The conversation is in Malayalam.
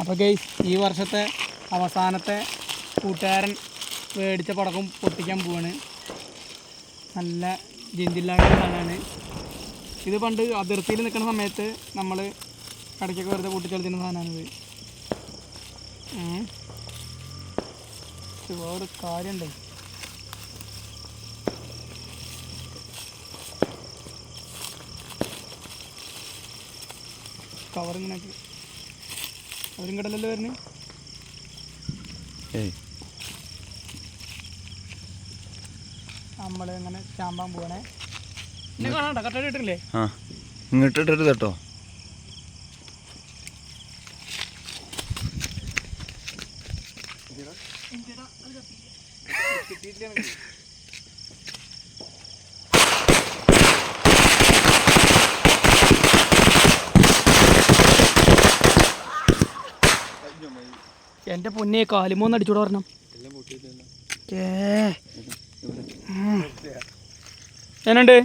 അപ്പോൾ ഗൈസ് ഈ വർഷത്തെ അവസാനത്തെ കൂട്ടുകാരൻ മേടിച്ച പടക്കം പൊട്ടിക്കാൻ പോവാണ്. നല്ല ജിന്തില്ലാത്ത സാധനമാണ് ഇത്. പണ്ട് അതിർത്തിയിൽ നിൽക്കുന്ന സമയത്ത് നമ്മൾ ഇടയ്ക്കൊക്കെ വെറുതെ പൊട്ടിച്ചെടുത്തിരുന്ന സാധനമാണിത്. വേറെ കാര്യമുണ്ട്. കവറിങ്ങനെ അവരും കടലല്ലോ വരുന്നത്. നമ്മൾ ഇങ്ങനെ ചാമ്പാൻ പോവാണേ. എന്നെ കാണാണ്ട കട്ട ഇട്ടില്ലേ? ഇങ്ങോട്ട് ഇട്ടരുത് കേട്ടോ. എൻ്റെ പൊന്നെ കാലുമോന്ന് അടിച്ചോട് പറഞ്ഞു. എന്നുണ്ട്